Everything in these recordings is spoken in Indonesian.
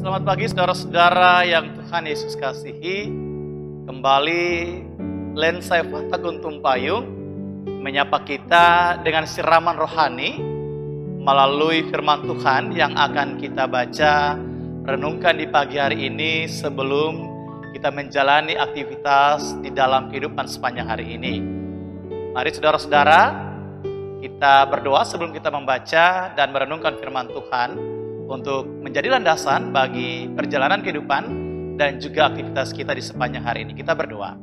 Selamat pagi saudara-saudara yang Tuhan Yesus kasihi. Kembali Lensa Fata Guntung Payung menyapa kita dengan siraman rohani melalui firman Tuhan yang akan kita baca, renungkan di pagi hari ini sebelum kita menjalani aktivitas di dalam kehidupan sepanjang hari ini. Mari saudara-saudara, kita berdoa sebelum kita membaca dan merenungkan firman Tuhan untuk menjadi landasan bagi perjalanan kehidupan dan juga aktivitas kita di sepanjang hari ini. Kita berdoa.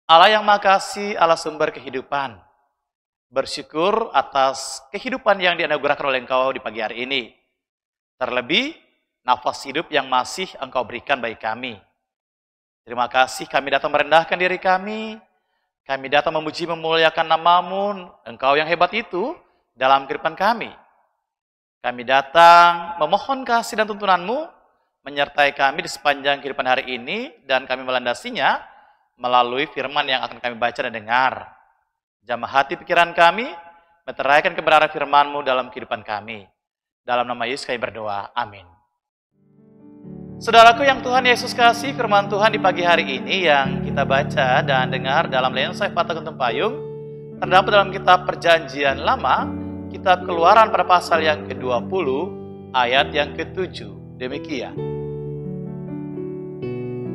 Allah yang Maha Kasih, Allah sumber kehidupan, bersyukur atas kehidupan yang dianugerahkan oleh Engkau di pagi hari ini. Terlebih, nafas hidup yang masih Engkau berikan bagi kami. Terima kasih kami datang merendahkan diri kami. Kami datang memuji memuliakan nama-Mu, Engkau yang hebat itu dalam kehidupan kami. Kami datang memohon kasih dan tuntunan-Mu menyertai kami di sepanjang kehidupan hari ini dan kami melandasinya melalui firman yang akan kami baca dan dengar. Jamah hati pikiran kami, meteraikan kebenaran firman-Mu dalam kehidupan kami. Dalam nama Yesus kami berdoa. Amin. Saudaraku yang Tuhan Yesus kasih, firman Tuhan di pagi hari ini yang kita baca dan dengar dalam Lensa Fata Guntung Payung terdapat dalam kitab Perjanjian Lama, kitab Keluaran pada pasal yang ke-20 ayat yang ke-7. Demikian.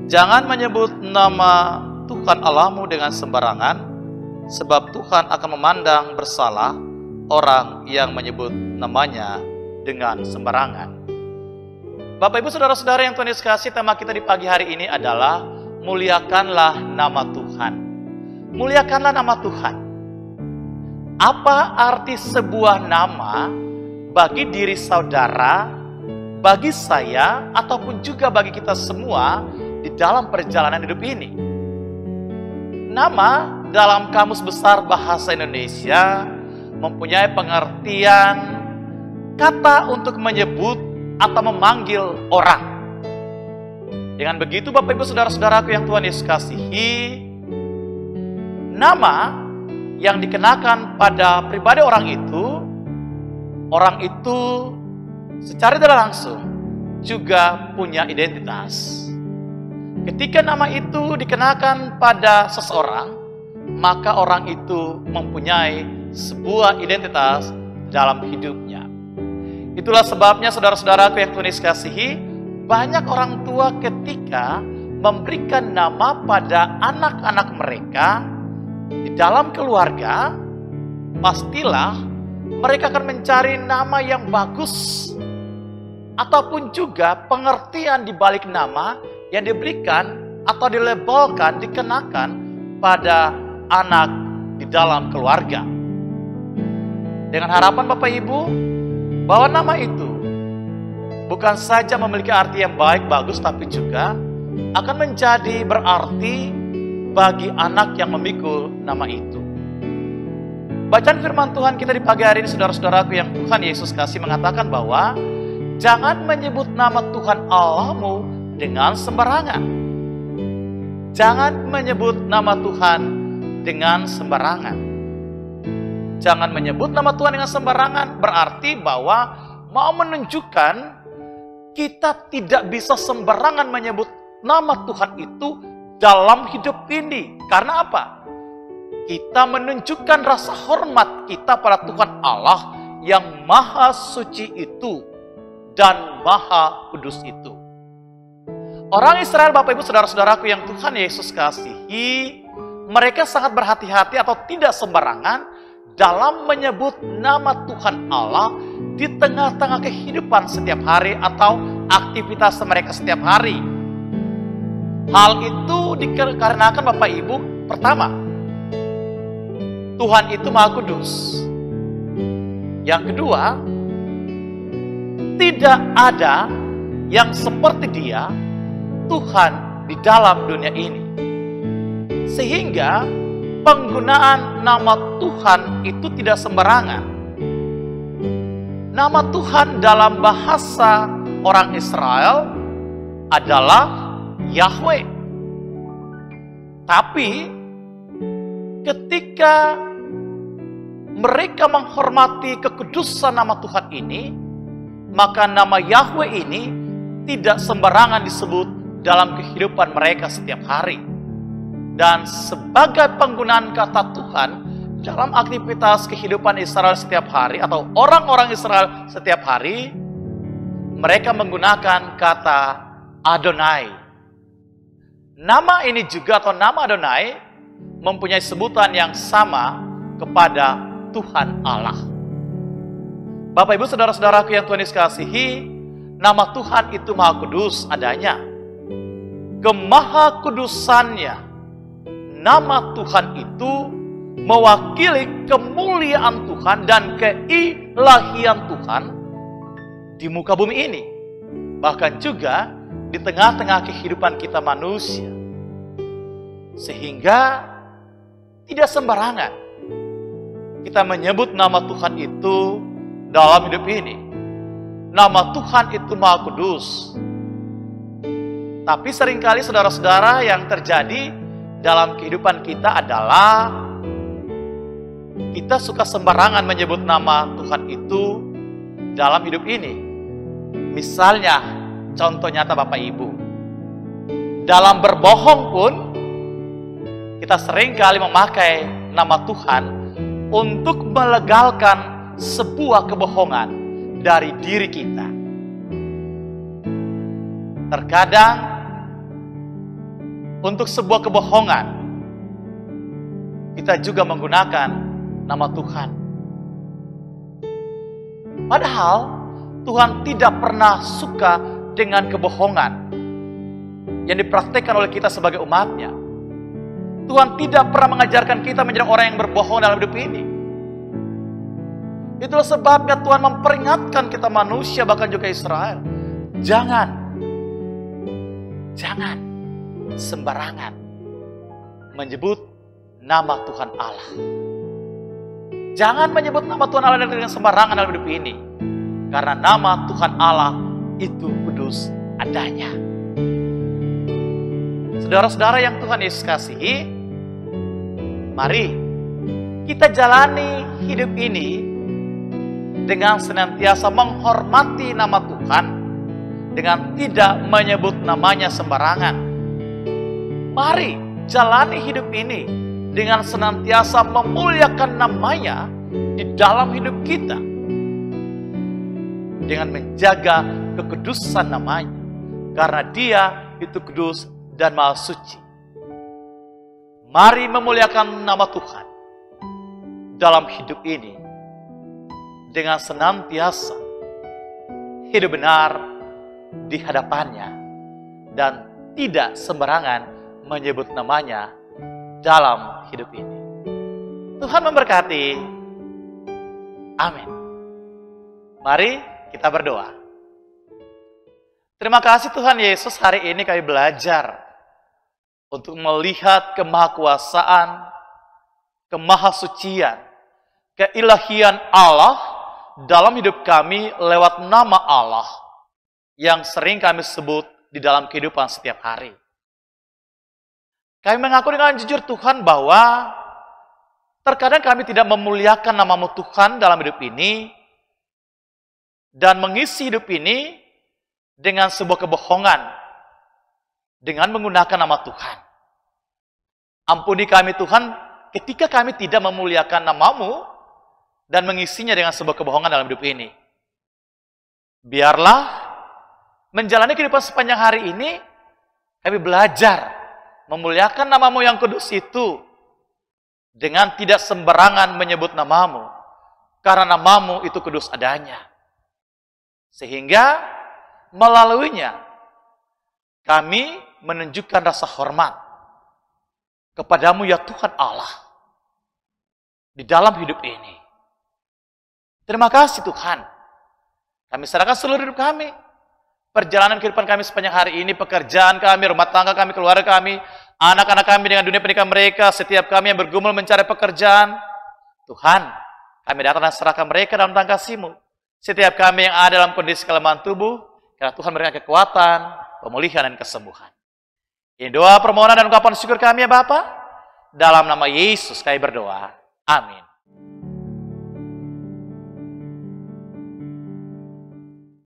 Jangan menyebut nama Tuhan Allahmu dengan sembarangan, sebab Tuhan akan memandang bersalah orang yang menyebut namanya dengan sembarangan. Bapak Ibu Saudara-saudara yang Tuhan Yesus kasih, tema kita di pagi hari ini adalah muliakanlah nama Tuhan. Muliakanlah nama Tuhan. Apa arti sebuah nama bagi diri saudara, bagi saya, ataupun juga bagi kita semua di dalam perjalanan hidup ini? Nama dalam Kamus Besar Bahasa Indonesia mempunyai pengertian kata untuk menyebut atau memanggil orang. Dengan begitu Bapak Ibu Saudara-saudaraku yang Tuhan Yesus kasihi, nama yang dikenakan pada pribadi orang itu secara tidak langsung juga punya identitas. Ketika nama itu dikenakan pada seseorang, maka orang itu mempunyai sebuah identitas dalam hidupnya. Itulah sebabnya saudara-saudaraku yang Tuhan Yesus kasihi, banyak orang tua ketika memberikan nama pada anak-anak mereka di dalam keluarga, pastilah mereka akan mencari nama yang bagus ataupun juga pengertian di balik nama yang diberikan atau dilabelkan, dikenakan pada anak di dalam keluarga. Dengan harapan Bapak Ibu bahwa nama itu bukan saja memiliki arti yang baik, bagus, tapi juga akan menjadi berarti bagi anak yang memikul nama itu. Bacaan firman Tuhan kita di pagi hari ini, saudara-saudaraku yang Tuhan Yesus kasih, mengatakan bahwa jangan menyebut nama Tuhan Allahmu dengan sembarangan. Jangan menyebut nama Tuhan dengan sembarangan. Jangan menyebut nama Tuhan dengan sembarangan berarti bahwa mau menunjukkan kita tidak bisa sembarangan menyebut nama Tuhan itu dalam hidup ini. Karena apa? Kita menunjukkan rasa hormat kita pada Tuhan Allah yang maha suci itu dan maha kudus itu. Orang Israel, Bapak Ibu Saudara-saudaraku yang Tuhan Yesus kasihi, mereka sangat berhati-hati atau tidak sembarangan dalam menyebut nama Tuhan Allah di tengah-tengah kehidupan setiap hari atau aktivitas mereka setiap hari. Hal itu dikarenakan Bapak Ibu, pertama, Tuhan itu Maha Kudus. Yang kedua, tidak ada yang seperti Dia, Tuhan di dalam dunia ini. Sehingga penggunaan nama Tuhan itu tidak sembarangan. Nama Tuhan dalam bahasa orang Israel adalah Yahweh. Tapi ketika mereka menghormati kekudusan nama Tuhan ini, maka nama Yahweh ini tidak sembarangan disebut dalam kehidupan mereka setiap hari. Dan sebagai penggunaan kata Tuhan dalam aktivitas kehidupan Israel setiap hari atau orang-orang Israel setiap hari, mereka menggunakan kata Adonai. Nama ini juga atau nama Adonai mempunyai sebutan yang sama kepada Tuhan Allah. Bapak Ibu saudara-saudaraku yang Tuhan Yesus kasihi, nama Tuhan itu Maha Kudus adanya. Kemaha kudusannya, nama Tuhan itu mewakili kemuliaan Tuhan dan keilahian Tuhan di muka bumi ini. Bahkan juga di tengah-tengah kehidupan kita manusia. Sehingga tidak sembarangan kita menyebut nama Tuhan itu dalam hidup ini. Nama Tuhan itu Maha Kudus. Tapi seringkali saudara-saudara yang terjadi dalam kehidupan kita adalah kita suka sembarangan menyebut nama Tuhan itu dalam hidup ini. Misalnya, contoh nyata Bapak Ibu, dalam berbohong pun kita seringkali memakai nama Tuhan untuk melegalkan sebuah kebohongan dari diri kita. Terkadang untuk sebuah kebohongan kita juga menggunakan nama Tuhan. Padahal Tuhan tidak pernah suka dengan kebohongan yang dipraktikkan oleh kita sebagai umatnya. Tuhan tidak pernah mengajarkan kita menjadi orang yang berbohong dalam hidup ini. Itulah sebabnya Tuhan memperingatkan kita manusia, bahkan juga Israel. Jangan sembarangan menyebut nama Tuhan Allah. Jangan menyebut nama Tuhan Allah dengan sembarangan dalam hidup ini. Karena nama Tuhan Allah itu kudus adanya. Saudara-saudara yang Tuhan Yesus kasihi, mari kita jalani hidup ini dengan senantiasa menghormati nama Tuhan, dengan tidak menyebut namanya sembarangan. Mari jalani hidup ini dengan senantiasa memuliakan namanya di dalam hidup kita, dengan menjaga kekudusan namanya, karena Dia itu kudus dan maha suci. Mari memuliakan nama Tuhan dalam hidup ini dengan senantiasa hidup benar di hadapannya dan tidak sembarangan menyebut namanya dalam hidup ini. Tuhan memberkati. Amin. Mari kita berdoa. Terima kasih Tuhan Yesus, hari ini kami belajar untuk melihat kemahakuasaan, kemahasucian, keilahian Allah dalam hidup kami lewat nama Allah yang sering kami sebut di dalam kehidupan setiap hari. Kami mengaku dengan jujur Tuhan bahwa terkadang kami tidak memuliakan nama-Mu Tuhan dalam hidup ini dan mengisi hidup ini dengan sebuah kebohongan dengan menggunakan nama Tuhan. Ampuni kami Tuhan ketika kami tidak memuliakan nama-Mu dan mengisinya dengan sebuah kebohongan dalam hidup ini. Biarlah menjalani kehidupan sepanjang hari ini kami belajar memuliakan nama-Mu yang kudus itu dengan tidak sembarangan menyebut nama-Mu, karena nama-Mu itu kudus adanya. Sehingga melaluinya kami menunjukkan rasa hormat kepada-Mu ya Tuhan Allah di dalam hidup ini. Terima kasih Tuhan. Kami serahkan seluruh hidup kami, perjalanan kehidupan kami sepanjang hari ini, pekerjaan kami, rumah tangga kami, keluarga kami, anak-anak kami dengan dunia pendidikan mereka, setiap kami yang bergumul mencari pekerjaan. Tuhan, kami datang dan serahkan mereka dalam tangan kasih-Mu. Setiap kami yang ada dalam kondisi kelemahan tubuh, karena Tuhan memberikan kekuatan, pemulihan, dan kesembuhan. Ini doa, permohonan, dan ungkapan syukur kami ya Bapa. Dalam nama Yesus kami berdoa. Amin.